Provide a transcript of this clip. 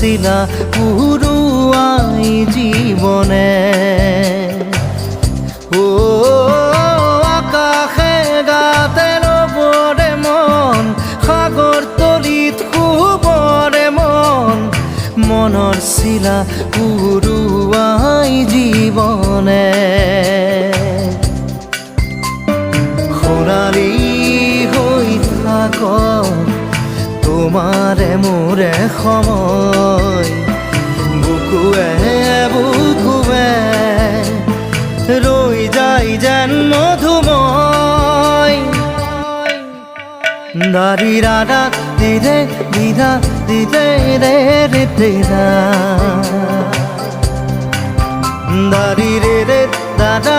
শিলা পুরুয়াই জীবনে ও আকাশে গাতে রবরে মন সাগর তলিত শুবরে মন মনৰ শিলা পুরুয়াই জীবনে সোণালী হৈ থাক তোমাৰে মোৰে সময় বুকুৱে বুকুৱে ৰৈ যায় যেন মধুময় দাৰি ৰাধা দিদে দিদা দিদে ৰে ৰে দিদা দাৰি ৰে ৰে দাদা